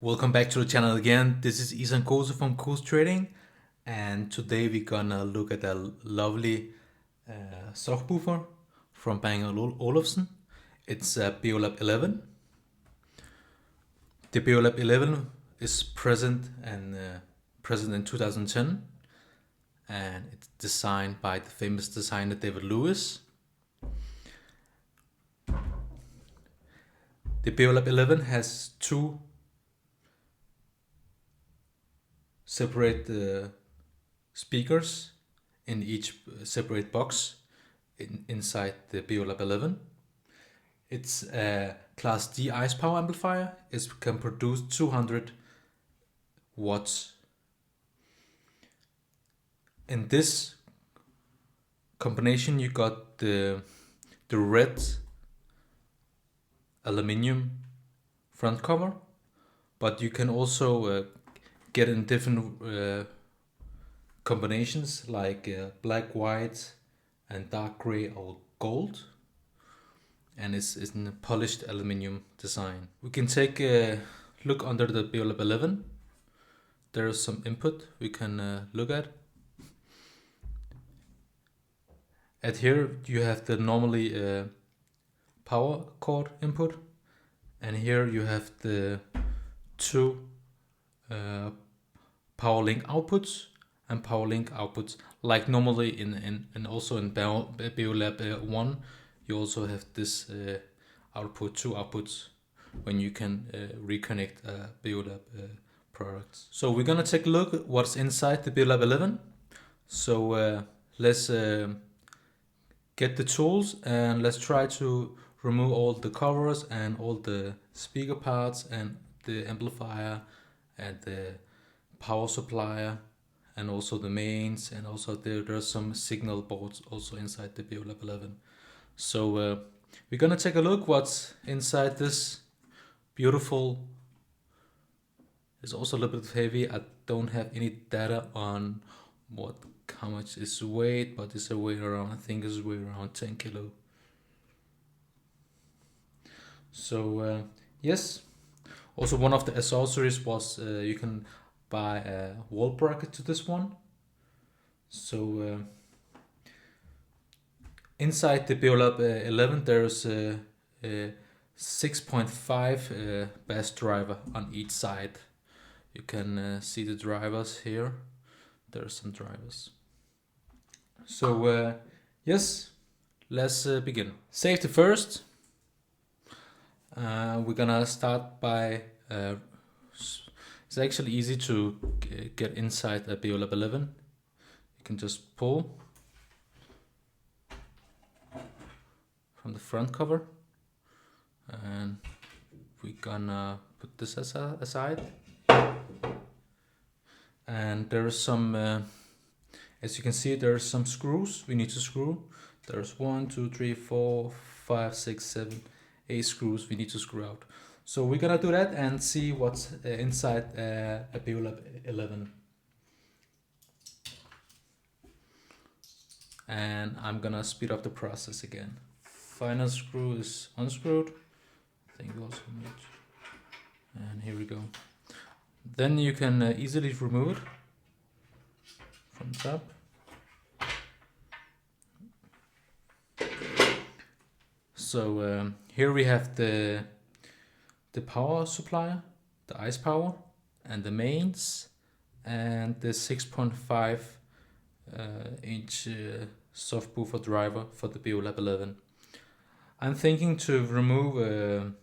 Welcome back to the channel again. This is Isan Kose from Kose Trading, and today we're gonna look at a lovely subwoofer from Bang Olufsen. It's a Beolab 11. The Beolab 11 is present in 2010, and it's designed by the famous designer David Lewis. The Beolab 11 has two separate speakers in each separate box inside the Beolab 11. It's a Class D ICE power amplifier. It can produce 200 watts. In this combination, you got the red aluminium front cover, but you can also get in different combinations like black, white, and dark gray or gold, and it's in a polished aluminium design. We can take a look under the Beolab 11. There is some input we can look at. At here you have the normally power cord input, and here you have the two PowerLink outputs and PowerLink outputs. Like normally in also in Beolab 1, you also have this two outputs when you can reconnect Beolab products. So we're gonna take a look at what's inside the Beolab 11. So let's get the tools and let's try to remove all the covers and all the speaker parts and the amplifier and the power supplier and also the mains, and also there's some signal boards also inside the Beolab 11. So we're gonna take a look what's inside this beautiful. It's also a little bit heavy. I don't have any data on how much is weight, but it's a weight around, I think it's weight around 10 kilo. So yes, also one of the accessories was you can buy a wall bracket to this one. So inside the Beolab 11 there's a 6.5 bass driver on each side. You can see the drivers here. There are some drivers. So yes, let's begin. Safety first. We're gonna start by it's actually easy to get inside a Beolab 11. You can just pull from the front cover, and we're gonna put this aside. And there is some, as you can see, there are some screws we need to screw. There's 1, 2, 3, 4, 5, 6, 7, 8 screws we need to screw out. So we're gonna do that and see what's inside a Beolab 11. And I'm gonna speed up the process again. Final screw is unscrewed. I think also much. And here we go. Then you can easily remove it from the top. So here we have the power supplier, the ICE power, and the mains, and the 6.5 inch subwoofer driver for the Beolab 11. I'm thinking to remove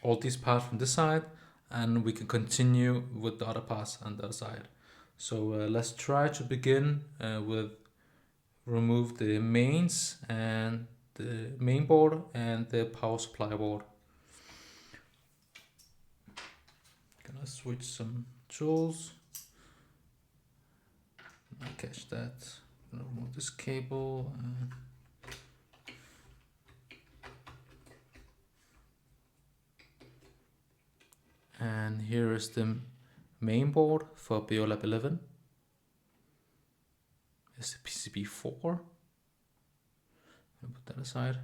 all these parts from this side, and we can continue with the other parts on the other side. So let's try to begin with remove the mains and the main board and the power supply board. Gonna switch some tools. I'll catch that. Gonna remove this cable. And here is the main board for Beolab 11. It's the PCB4. I'll put that aside.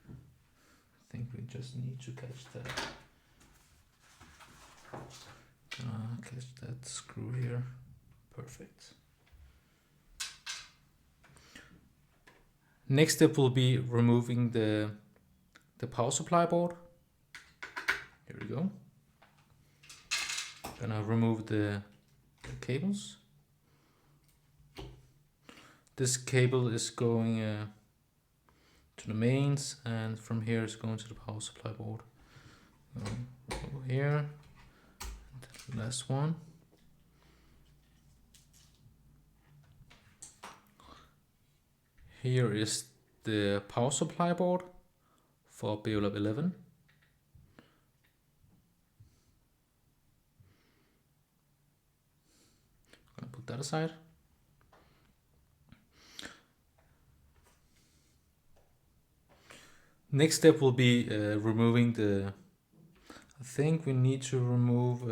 I think we just need to catch that. catch that screw here. Perfect. Next step will be removing the power supply board. Here we go. Gonna remove the cables. This cable is going to the mains, and from here is going to the power supply board. Over here, and the last one. Here is the power supply board for Beolab 11. I'm gonna put that aside. Next step will be removing the. I think we need to remove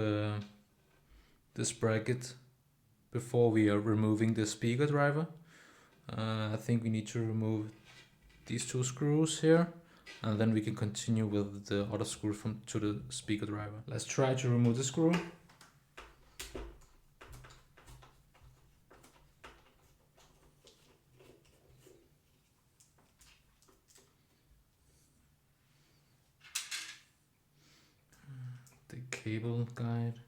this bracket before we are removing the speaker driver. I think we need to remove these two screws here, and then we can continue with the other screw to the speaker driver. Let's try to remove the screw. The cable guide,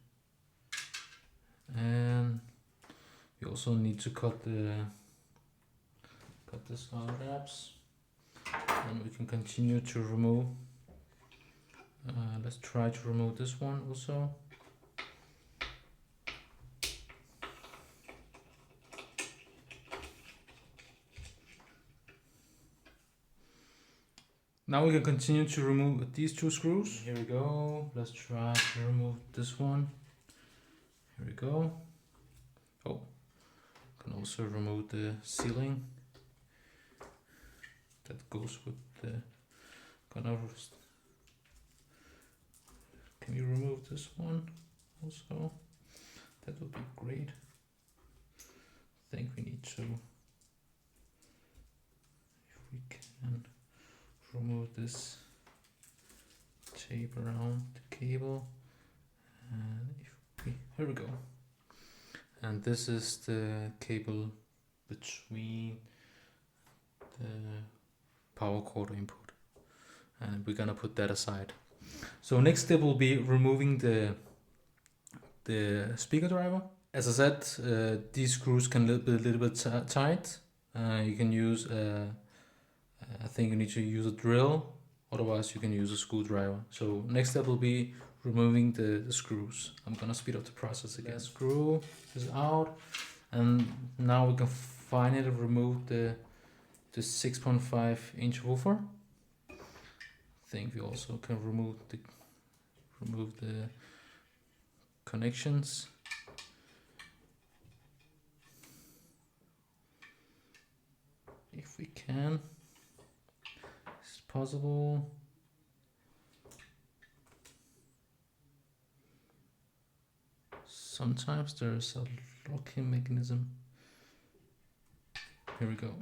and we also need to cut this out wraps, and we can continue to remove. Let's try to remove this one also. Now we can continue to remove these two screws. Here we go. Let's try to remove this one. Here we go. Oh, can also remove the sealing that goes with the connectors. Can you remove this one also? That would be great. I think we need to, if we can, remove this tape around the cable, and here we go. And this is the cable between the power cord input, and we're gonna put that aside. So next step will be removing the speaker driver. As I said, these screws can be a little bit tight. You can use I think you need to use a drill, otherwise you can use a screwdriver. So next step will be removing the screws. I'm gonna speed up the process again. Screw is out, and now we can finally remove the 6.5 inch woofer. I think we also can remove the connections. If we can. Possible. Sometimes there's a locking mechanism. Here we go.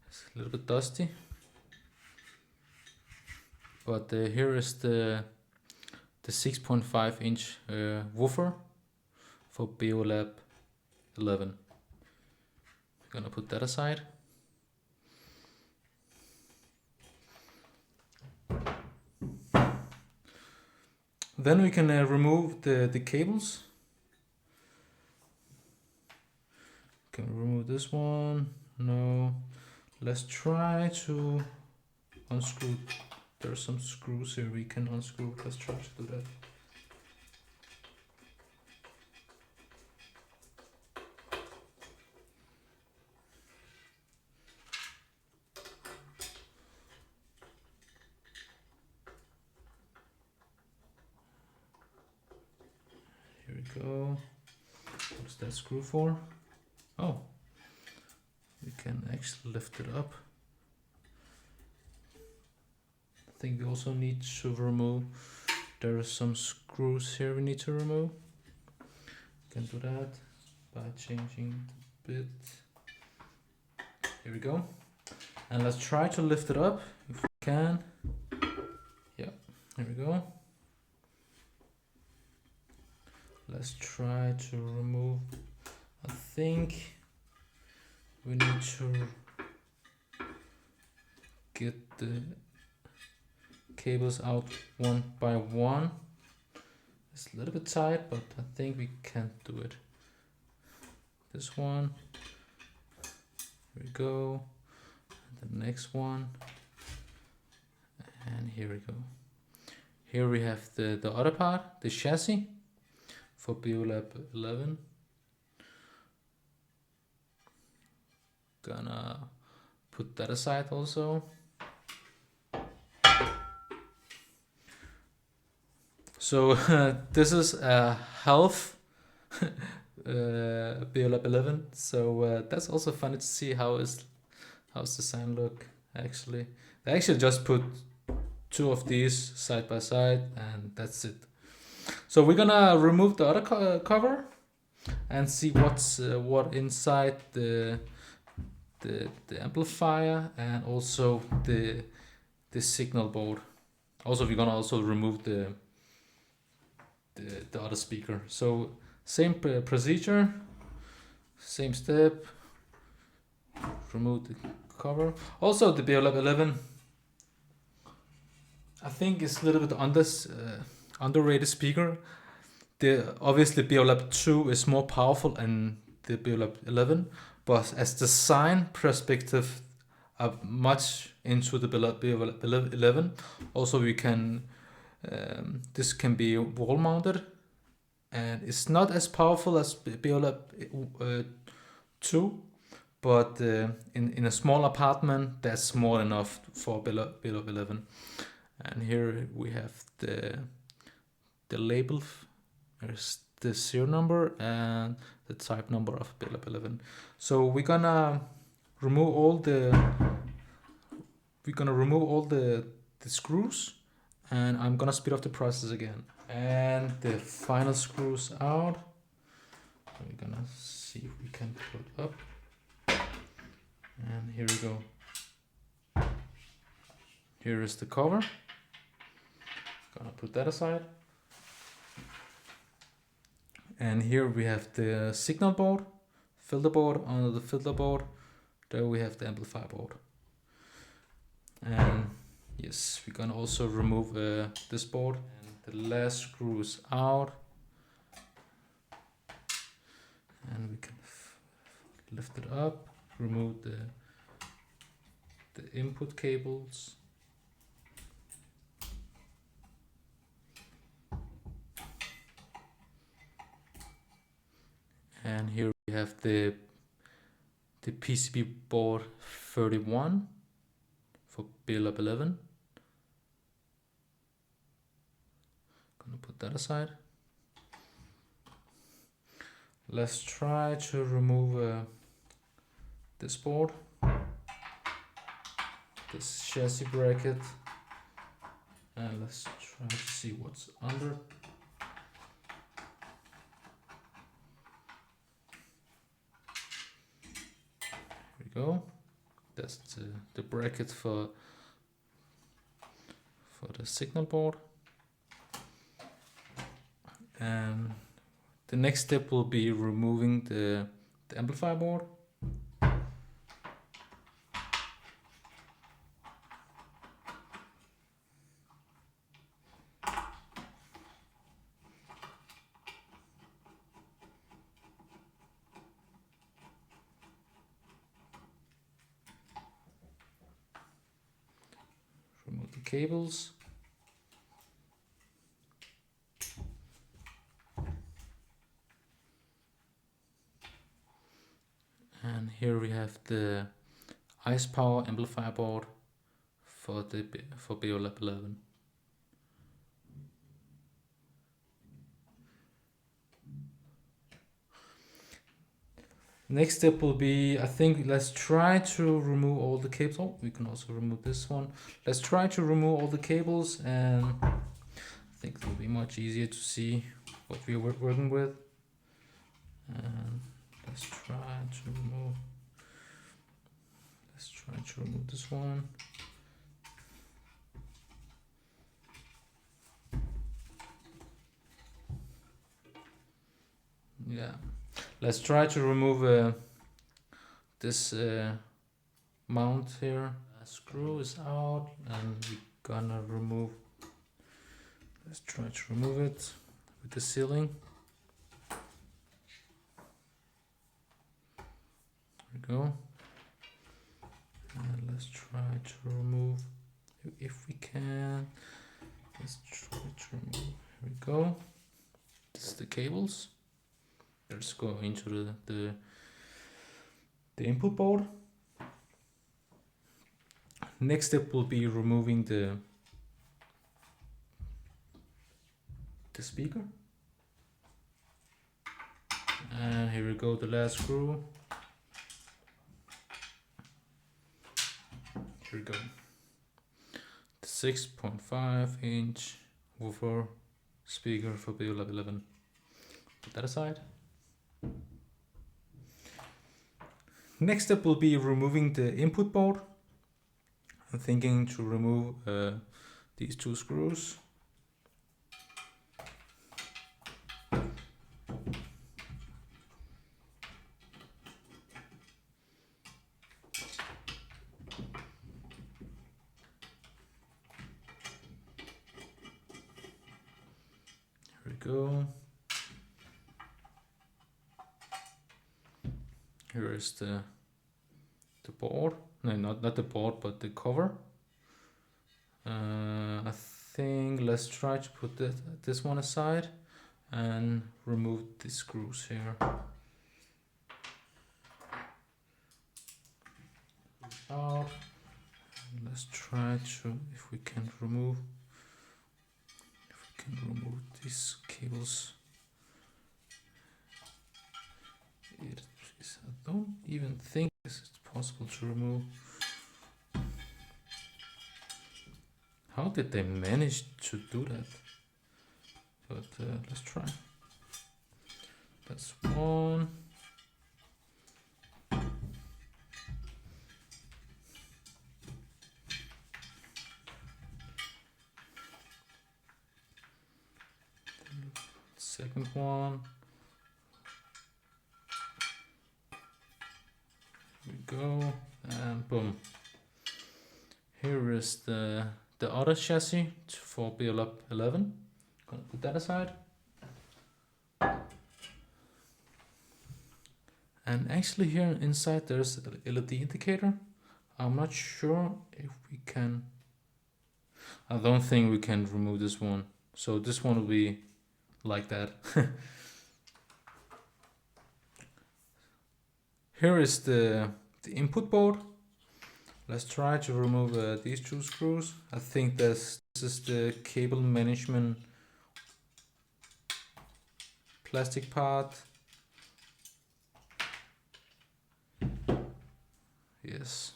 It's a little bit dusty, but here is the 6.5 inch woofer for Beolab 11. I'm gonna put that aside. Then we can remove the cables. Can we remove this one? No. Let's try to unscrew. There are some screws here we can unscrew. Let's try to do that. Go. What's that screw for? Oh, we can actually lift it up. I think we also need to remove. There are some screws here we need to remove. We can do that by changing the bit. Here we go. And let's try to lift it up if we can. Yeah, here we go. let's try to remove. I think we need to get the cables out one by one. It's a little bit tight, but I think we can do it. This one, here we go, the next one, and here we go. Here we have the other part, the chassis for Beolab 11. Gonna put that aside also. So this is a half Beolab 11. So that's also funny to see how's the sound look actually. They actually just put two of these side by side and that's it. So we're gonna remove the other cover and see what's what inside the amplifier and also the signal board. Also, we're gonna also remove the other speaker. So same procedure, same step. Remove the cover. Also, the Beolab 11, I think it's a little bit underrated speaker. Obviously Beolab 2 is more powerful than the Beolab 11, but as design perspective, I'm much into the Beolab 11. Also, we can this can be wall mounted, and it's not as powerful as Beolab 2, but in a small apartment, that's more than enough for Beolab 11. And here we have the label. There's the serial number and the type number of Beolab 11. So we're gonna remove all the screws, and I'm gonna speed up the process again. And the final screws out. We're gonna see if we can put up. And here we go. Here is the cover. Gonna put that aside. And here we have the signal board, filter board. Under the filter board, there we have the amplifier board. And yes, we're gonna also remove this board. And the last screw is out. And we can lift it up, remove the input cables. And here we have the PCB board 31 for Beolab 11. Gonna put that aside. Let's try to remove this board, this chassis bracket, and let's try to see what's under. Go. That's the bracket for the signal board, and the next step will be removing the amplifier board. Remove the cables. And here we have the ICE power amplifier board for Beolab 11. Next step will be, I think, let's try to remove all the cables. Oh, we can also remove this one. Let's try to remove all the cables, and I think it will be much easier to see what we're working with. And let's try to remove this one. Yeah, let's try to remove this mount here. Screw is out, and we're gonna remove. Let's try to remove it with the sealing. There we go. And let's try to remove, if we can. Let's try to remove. Here we go. This is the cables. Let's go into the input board. Next step will be removing the speaker. And here we go, the last screw. Here we go. The 6.5-inch woofer speaker for Beolab 11. Put that aside. Next step will be removing the input board. I'm thinking to remove these two screws. Here we go. Here is the board. No, not the board, but the cover. I think let's try to put this one aside and remove the screws here. Out. Let's try to, if we can remove these cables. I don't even think this is possible to remove. How did they manage to do that? But let's try. That's one. Second one. Here we go, and boom. Here is the other chassis for Beolab 11. Gonna put that aside. And actually here inside there's an LED indicator. I'm not sure if we can. I don't think we can remove this one. So this one will be like that. Here is the input board. Let's try to remove these two screws. I think this is the cable management plastic part. Yes.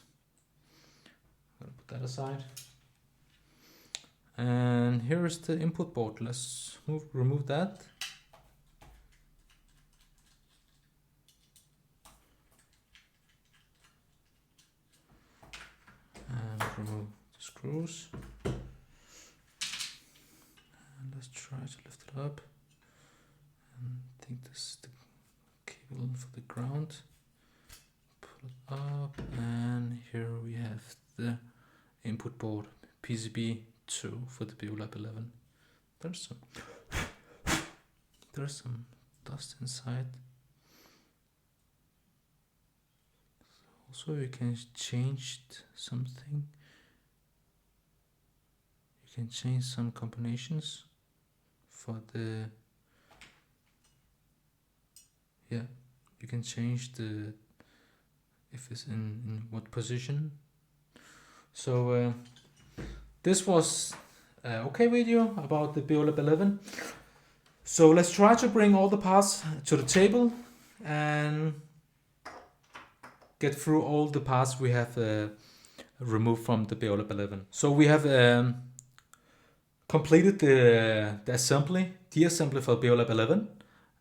I'll put that aside. And here is the input board. Let's remove that. And remove the screws. And let's try to lift it up. And I think this is the cable for the ground. Pull it up, and here we have the input board PCB 2 for the Beolab 11. There's some dust inside. Also, you can change something. You can change some combinations for the. Yeah, you can change the if it's in what position. So this was an okay video about the Beolab 11. So let's try to bring all the parts to the table and get through all the parts we have removed from the Beolab 11. So we have completed the assembly, the assembly for Beolab 11,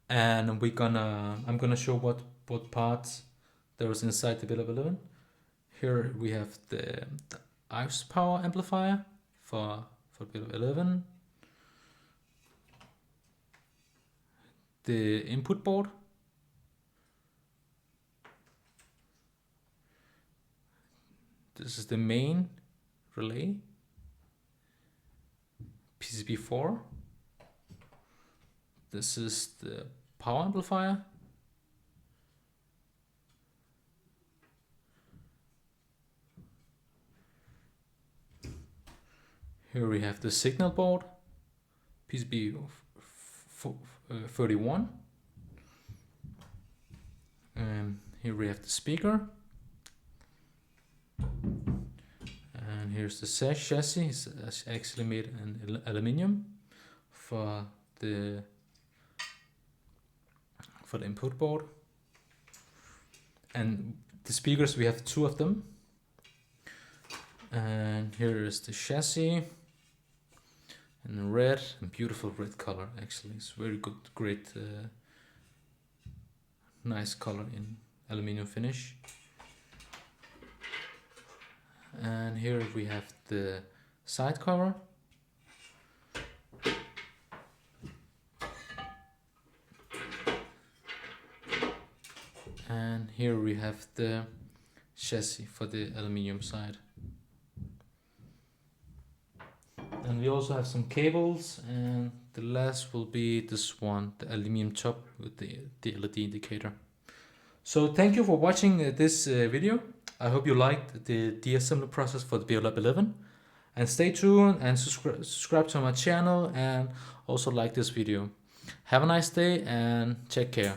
and I'm gonna show what parts there was inside the Beolab 11. Here we have the ICE power amplifier for Beolab 11, the input board This is the main relay. PCB 4. This is the power amplifier. Here we have the signal board, PCB 31. And here we have the speaker. And here's the chassis. It's actually made in aluminium for the input board. And the speakers, we have 2 of them. And here is the chassis in red, and beautiful red color. Actually, it's very good, great, nice color in aluminium finish. And here we have the side cover. And here we have the chassis for the aluminium side. And we also have some cables, and the last will be this one, the aluminium top with the LED indicator. So thank you for watching this video. I hope you liked the deassembly process for the Beolab 11. And stay tuned and subscribe to my channel, and also like this video. Have a nice day and take care.